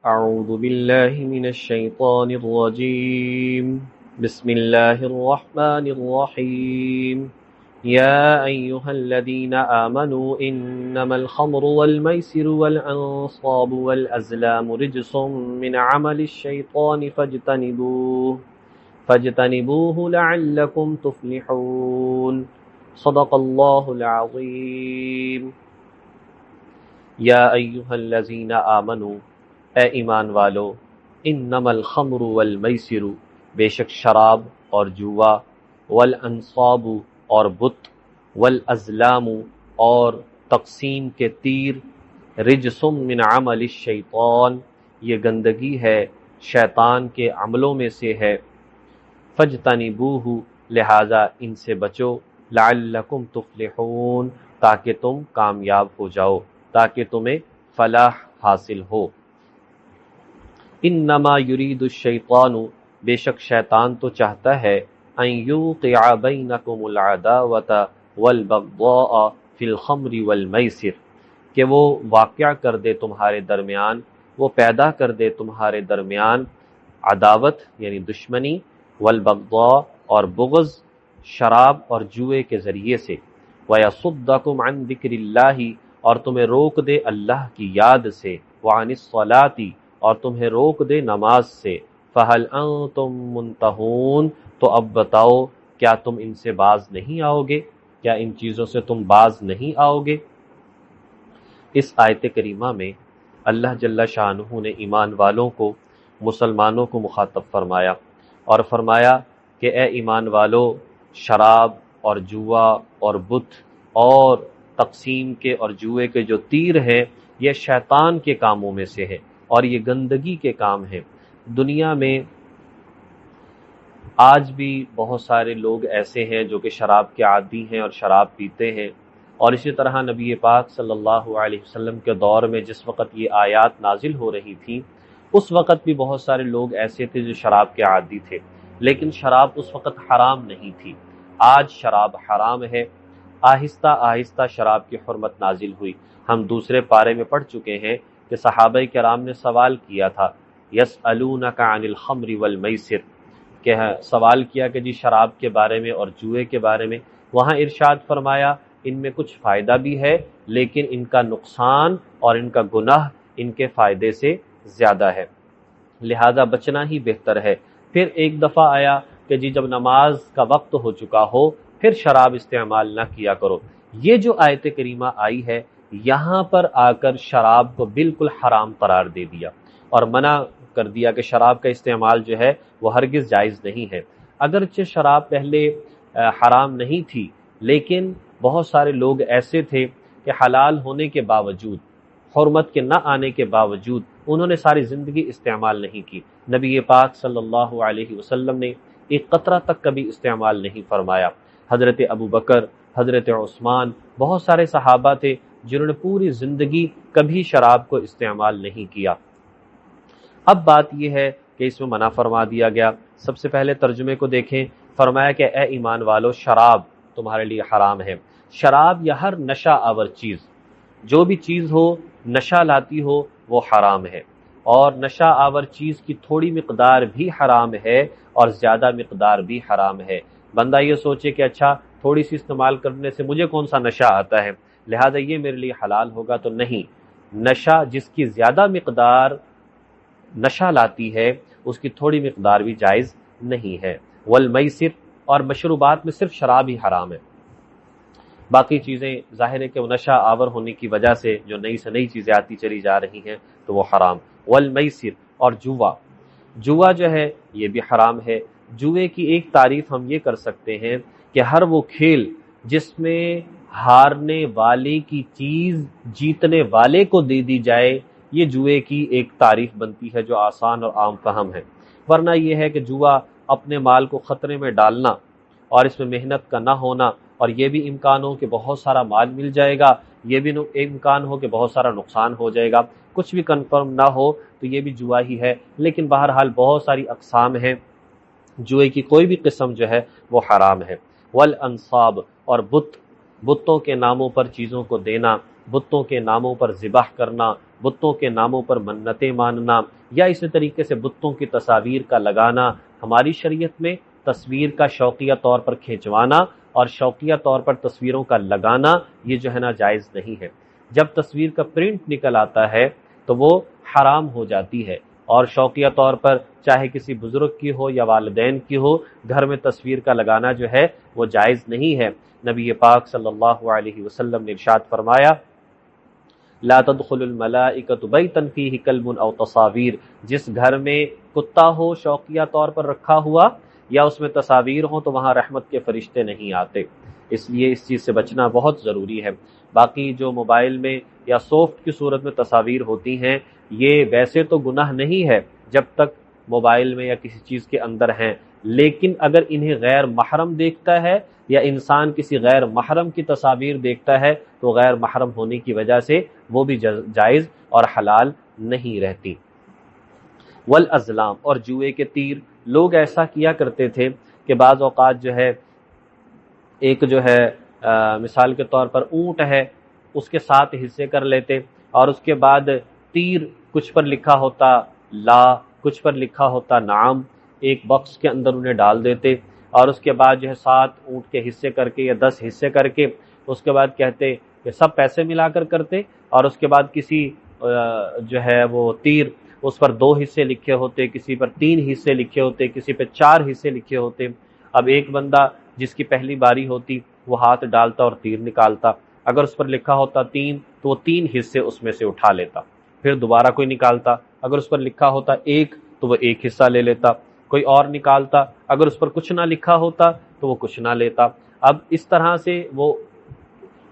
أعوذ بالله من الشيطان الرجيم. بسم الله الرحمن الرحيم. يا أيها الذين آمنوا إنما الخمر والميسر والأنصاب والأزلام رجس من عمل الشيطان فاجتنبوه لعلكم تفلحون. صدق الله العظيم. یا ایہا الذین آمنوا، اے ایمان والو، انما الخمر والمیسر، بے شک شراب اور جوا، والانصاب اور بت، والازلام اور تقسیم کے تیر، رجس من عمل الشیطان، یہ گندگی ہے شیطان کے عملوں میں سے ہے، فاجتنبوہ، لہذا ان سے بچو، لعلکم تفلحون، تاکہ تم کامیاب ہو جاؤ، تاکہ تمہیں فلاح حاصل ہو۔ انما یرید الشیطان، بے شک شیطان تو چاہتا ہے، ان یوقع بینکم العداوۃ والبغضاء فی الخمر والمیسر، کہ وہ واقع کر دے تمہارے درمیان، وہ پیدا کر دے تمہارے درمیان عداوت یعنی دشمنی، والبغضاء اور بغض شراب اور جوئے کے ذریعے سے، ویصدکم عن ذکر اللہ، اور تمہیں روک دے اللہ کی یاد سے، وعن الصلاۃ، اور تمہیں روک دے نماز سے، فہل انتم منتہون، تو اب بتاؤ کیا تم ان سے باز نہیں آؤ گے، کیا ان چیزوں سے تم باز نہیں آؤ گے۔ اس آیت کریمہ میں اللہ جل شانہ نے ایمان والوں کو، مسلمانوں کو مخاطب فرمایا اور فرمایا کہ اے ایمان والو، شراب اور جوا اور بت اور تقسیم کے اور جوئے کے جو تیر ہیں، یہ شیطان کے کاموں میں سے ہے اور یہ گندگی کے کام ہیں۔ دنیا میں آج بھی بہت سارے لوگ ایسے ہیں جو کہ شراب کے عادی ہیں اور شراب پیتے ہیں، اور اسی طرح نبی پاک صلی اللہ علیہ وسلم کے دور میں جس وقت یہ آیات نازل ہو رہی تھیں، اس وقت بھی بہت سارے لوگ ایسے تھے جو شراب کے عادی تھے، لیکن شراب اس وقت حرام نہیں تھی۔ آج شراب حرام ہے، آہستہ آہستہ شراب کی حرمت نازل ہوئی۔ ہم دوسرے پارے میں پڑھ چکے ہیں کہ صحابہ کرام نے سوال کیا تھا، یسألونک عن الخمر والمیسر، کہ سوال کیا کہ جی شراب کے بارے میں اور جوئے کے بارے میں، وہاں ارشاد فرمایا ان میں کچھ فائدہ بھی ہے لیکن ان کا نقصان اور ان کا گناہ ان کے فائدے سے زیادہ ہے، لہذا بچنا ہی بہتر ہے۔ پھر ایک دفعہ آیا کہ جی جب نماز کا وقت ہو چکا ہو پھر شراب استعمال نہ کیا کرو۔ یہ جو آیت کریمہ آئی ہے یہاں پر آ کر شراب کو بالکل حرام قرار دے دیا اور منع کر دیا کہ شراب کا استعمال جو ہے وہ ہرگز جائز نہیں ہے۔ اگرچہ شراب پہلے حرام نہیں تھی لیکن بہت سارے لوگ ایسے تھے کہ حلال ہونے کے باوجود، حرمت کے نہ آنے کے باوجود انہوں نے ساری زندگی استعمال نہیں کی۔ نبی پاک صلی اللہ علیہ وسلم نے ایک قطرہ تک کبھی استعمال نہیں فرمایا۔ حضرت ابو بکر، حضرت عثمان، بہت سارے صحابہ تھے جنہوں نے پوری زندگی کبھی شراب کو استعمال نہیں کیا۔ اب بات یہ ہے کہ اس میں منع فرما دیا گیا۔ سب سے پہلے ترجمے کو دیکھیں، فرمایا کہ اے ایمان والو، شراب تمہارے لیے حرام ہے۔ شراب یا ہر نشہ آور چیز، جو بھی چیز ہو نشہ لاتی ہو وہ حرام ہے، اور نشہ آور چیز کی تھوڑی مقدار بھی حرام ہے اور زیادہ مقدار بھی حرام ہے۔ بندہ یہ سوچے کہ اچھا تھوڑی سی استعمال کرنے سے مجھے کون سا نشہ آتا ہے لہذا یہ میرے لیے حلال ہوگا، تو نہیں، نشہ جس کی زیادہ مقدار نشہ لاتی ہے اس کی تھوڑی مقدار بھی جائز نہیں ہے۔ والمیسر، اور مشروبات میں صرف شراب ہی حرام ہے، باقی چیزیں ظاہر ہے کہ وہ نشہ آور ہونے کی وجہ سے جو نئی سے نئی چیزیں آتی چلی جا رہی ہیں تو وہ حرام۔ والمیسر، اور جوا جو ہے یہ بھی حرام ہے۔ جوئے کی ایک تعریف ہم یہ کر سکتے ہیں کہ ہر وہ کھیل جس میں ہارنے والے کی چیز جیتنے والے کو دے دی جائے، یہ جوئے کی ایک تعریف بنتی ہے جو آسان اور عام فہم ہے۔ ورنہ یہ ہے کہ جوا اپنے مال کو خطرے میں ڈالنا اور اس میں محنت کا نہ ہونا، اور یہ بھی امکان ہو کہ بہت سارا مال مل جائے گا، یہ بھی امکان ہو کہ بہت سارا نقصان ہو جائے گا، کچھ بھی کنفرم نہ ہو تو یہ بھی جوا ہی ہے۔ لیکن بہرحال بہت ساری اقسام ہیں، جوئے کی کوئی بھی قسم جو ہے وہ حرام ہے۔ والانصاب، اور بتوں کے ناموں پر چیزوں کو دینا، بتوں کے ناموں پر ذبح کرنا، بتوں کے ناموں پر منتیں ماننا، یا اسی طریقے سے بتوں کی تصاویر کا لگانا، ہماری شریعت میں تصویر کا شوقیہ طور پر کھینچوانا اور شوقیہ طور پر تصویروں کا لگانا یہ جو ہے نا جائز نہیں ہے۔ جب تصویر کا پرنٹ نکل آتا ہے تو وہ حرام ہو جاتی ہے، اور شوقیہ طور پر چاہے کسی بزرگ کی ہو یا والدین کی ہو، گھر میں تصویر کا لگانا جو ہے وہ جائز نہیں ہے۔ نبی پاک صلی اللہ علیہ وسلم نے ارشاد فرمایا، لا تدخل الملائکۃ بیتا فیہ کلب او تصاویر، جس گھر میں کتا ہو شوقیہ طور پر رکھا ہوا یا اس میں تصاویر ہوں تو وہاں رحمت کے فرشتے نہیں آتے، اس لیے اس چیز سے بچنا بہت ضروری ہے۔ باقی جو موبائل میں یا سافٹ کی صورت میں تصاویر ہوتی ہیں یہ ویسے تو گناہ نہیں ہے جب تک موبائل میں یا کسی چیز کے اندر ہیں، لیکن اگر انہیں غیر محرم دیکھتا ہے یا انسان کسی غیر محرم کی تصاویر دیکھتا ہے تو غیر محرم ہونے کی وجہ سے وہ بھی جائز اور حلال نہیں رہتی۔ والازلام، اور جوئے کے تیر، لوگ ایسا کیا کرتے تھے کہ بعض اوقات جو ہے ایک جو ہے مثال کے طور پر اونٹ ہے، اس کے 7 حصے کر لیتے اور اس کے بعد تیر کچھ پر لکھا ہوتا لا، کچھ پر لکھا ہوتا نعم، ایک باکس کے اندر انہیں ڈال دیتے اور اس کے بعد جو ہے 7 اونٹ کے حصے کر کے یا 10 حصے کر کے اس کے بعد کہتے کہ سب پیسے ملا کر کرتے، اور اس کے بعد کسی جو ہے وہ تیر اس پر 2 حصے لکھے ہوتے، کسی پر 3 حصے لکھے ہوتے، کسی پر 4 حصے لکھے ہوتے۔ اب ایک بندہ جس کی پہلی باری ہوتی وہ ہاتھ ڈالتا اور تیر نکالتا، اگر اس پر لکھا ہوتا 3 تو وہ 3 حصے اس میں سے اٹھا لیتا، پھر دوبارہ کوئی نکالتا، اگر اس پر لکھا ہوتا 1 تو وہ 1 حصہ لے لیتا، کوئی اور نکالتا، اگر اس پر کچھ نہ لکھا ہوتا تو وہ کچھ نہ لیتا۔ اب اس طرح سے وہ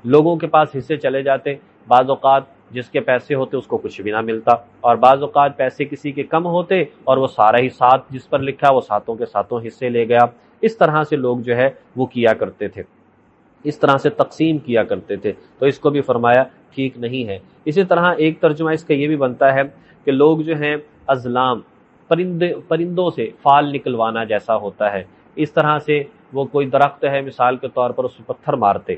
لوگوں کے پاس حصے چلے جاتے، بعض اوقات جس کے پیسے ہوتے اس کو کچھ بھی نہ ملتا، اور بعض اوقات پیسے کسی کے کم ہوتے اور وہ سارا ہی 7 جس پر لکھا وہ 7 کے 7 حصے لے گیا۔ اس طرح سے لوگ جو ہے وہ کیا کرتے تھے، اس طرح سے تقسیم کیا کرتے تھے، تو اس کو بھی فرمایا ٹھیک نہیں ہے۔ اسی طرح ایک ترجمہ اس کا یہ بھی بنتا ہے کہ لوگ جو ہیں ازلام، پرندوں سے فال نکلوانا جیسا ہوتا ہے، اس طرح سے وہ کوئی درخت ہے مثال کے طور پر اس پر پتھر مارتے،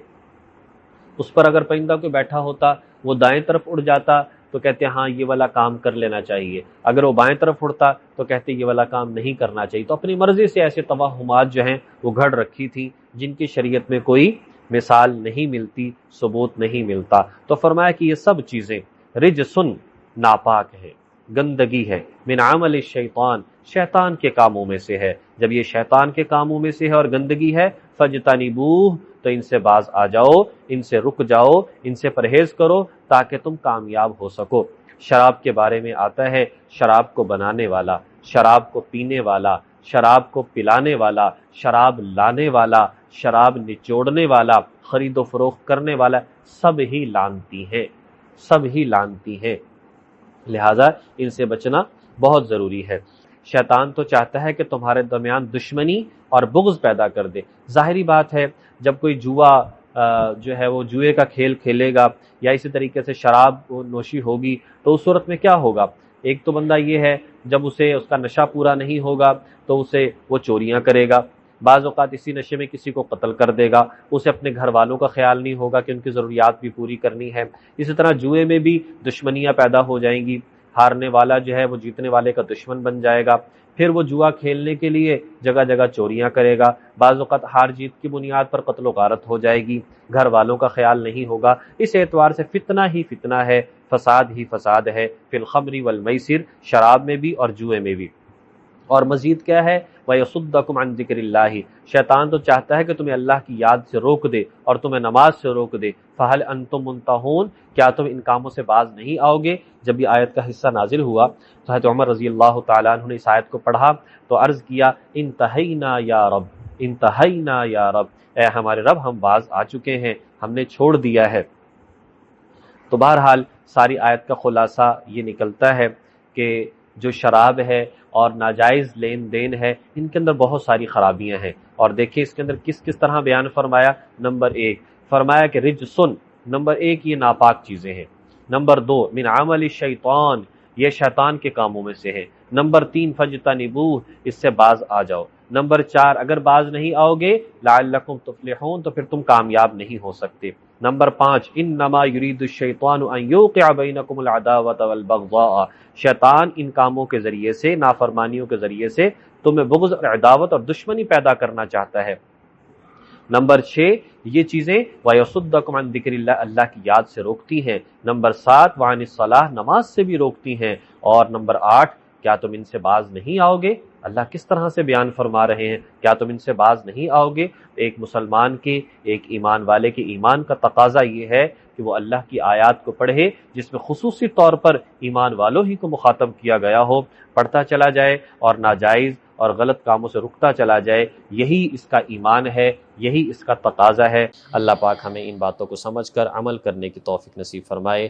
اس پر اگر پرندہ کوئی بیٹھا ہوتا وہ دائیں طرف اڑ جاتا تو کہتے ہیں ہاں یہ والا کام کر لینا چاہیے، اگر وہ بائیں طرف اڑتا تو کہتے یہ والا کام نہیں کرنا چاہیے۔ تو اپنی مرضی سے ایسے توہمات جو ہیں وہ گھڑ رکھی تھی جن کی شریعت میں کوئی مثال نہیں ملتی، ثبوت نہیں ملتا۔ تو فرمایا کہ یہ سب چیزیں رجسن، ناپاک ہے، گندگی ہے، من عمل الشیطان، شیطان کے کاموں میں سے ہے۔ جب یہ شیطان کے کاموں میں سے ہے اور گندگی ہے، فجتنبوہ، تو ان سے باز آ جاؤ، ان سے رک جاؤ، ان سے پرہیز کرو تاکہ تم کامیاب ہو سکو۔ شراب کے بارے میں آتا ہے، شراب کو بنانے والا، شراب کو پینے والا، شراب کو پلانے والا، شراب لانے والا، شراب نچوڑنے والا، خرید و فروخت کرنے والا، سب ہی لعنتی ہیں، سب ہی لعنتی ہیں، لہذا ان سے بچنا بہت ضروری ہے۔ شیطان تو چاہتا ہے کہ تمہارے درمیان دشمنی اور بغض پیدا کر دے۔ ظاہری بات ہے جب کوئی جوا جو ہے وہ جوئے کا کھیل کھیلے گا یا اسی طریقے سے شراب نوشی ہوگی تو اس صورت میں کیا ہوگا؟ ایک تو بندہ یہ ہے جب اسے اس کا نشہ پورا نہیں ہوگا تو اسے وہ چوریاں کرے گا، بعض اوقات اسی نشے میں کسی کو قتل کر دے گا، اسے اپنے گھر والوں کا خیال نہیں ہوگا کہ ان کی ضروریات بھی پوری کرنی ہے۔ اسی طرح جوئے میں بھی دشمنیاں پیدا ہو جائیں گی، ہارنے والا جو ہے وہ جیتنے والے کا دشمن بن جائے گا، پھر وہ جوا کھیلنے کے لیے جگہ جگہ چوریاں کرے گا، بعض اوقات ہار جیت کی بنیاد پر قتل و غارت ہو جائے گی، گھر والوں کا خیال نہیں ہوگا۔ اس اعتبار سے فتنہ ہی فتنہ ہے، فساد ہی فساد ہے، فی الخمر والمیسر، شراب میں بھی اور جوئے میں بھی۔ اور مزید کیا ہے؟ وَيَصُدَّكُمْ عَنْ ذِكْرِ اللَّهِ، شیطان تو چاہتا ہے کہ تمہیں اللہ کی یاد سے روک دے اور تمہیں نماز سے روک دے۔ فَهَلْ أَنْتُمْ مُنْتَهُونَ، کیا تم ان کاموں سے باز نہیں آؤ گے؟ جب یہ آیت کا حصہ نازل ہوا تو حضرت عمر رضی اللہ تعالیٰ عنہ نے اس آیت کو پڑھا تو عرض کیا انتہینا یا رب، انتہینا یا رب، اے ہمارے رب ہم باز آ چکے ہیں، ہم نے چھوڑ دیا ہے۔ تو بہرحال ساری آیت کا خلاصہ یہ نکلتا ہے کہ جو شراب ہے اور ناجائز لین دین ہے ان کے اندر بہت ساری خرابیاں ہیں، اور دیکھیں اس کے اندر کس کس طرح بیان فرمایا۔ نمبر 1 فرمایا کہ رجسن، نمبر 1 یہ ناپاک چیزیں ہیں، نمبر 2 من عمل الشیطان، یہ شیطان کے کاموں میں سے ہے، نمبر 3 فجتنبوہ، اس سے باز آ جاؤ، نمبر 4 اگر باز نہیں آؤ گے لعلکم تفلحون تو پھر تم کامیاب نہیں ہو سکتے۔ نمبر 5 انما یرید الشیطان ان یوقع بینکم العداوۃ والبغضاء، شیطان ان کاموں کے ذریعے سے، نافرمانیوں کے ذریعے سے تمہیں بغض اور عداوت اور دشمنی پیدا کرنا چاہتا ہے۔ نمبر 6 یہ چیزیں وَيَصُدَّكُمْ عَنْ ذِكْرِ اللَّهِ، اللہ کی یاد سے روکتی ہیں۔ نمبر 7 وَعَنِ الصَّلَاةِ، نماز سے بھی روکتی ہیں۔ اور نمبر 8 کیا تم ان سے باز نہیں آؤ گے؟ اللہ کس طرح سے بیان فرما رہے ہیں، کیا تم ان سے باز نہیں آؤ گے؟ ایک مسلمان کے، ایک ایمان والے کے ایمان کا تقاضا یہ ہے کہ وہ اللہ کی آیات کو پڑھے، جس میں خصوصی طور پر ایمان والوں ہی کو مخاطب کیا گیا ہو، پڑھتا چلا جائے اور ناجائز اور غلط کاموں سے رکتا چلا جائے۔ یہی اس کا ایمان ہے، یہی اس کا تقاضا ہے۔ اللہ پاک ہمیں ان باتوں کو سمجھ کر عمل کرنے کی توفیق نصیب فرمائے۔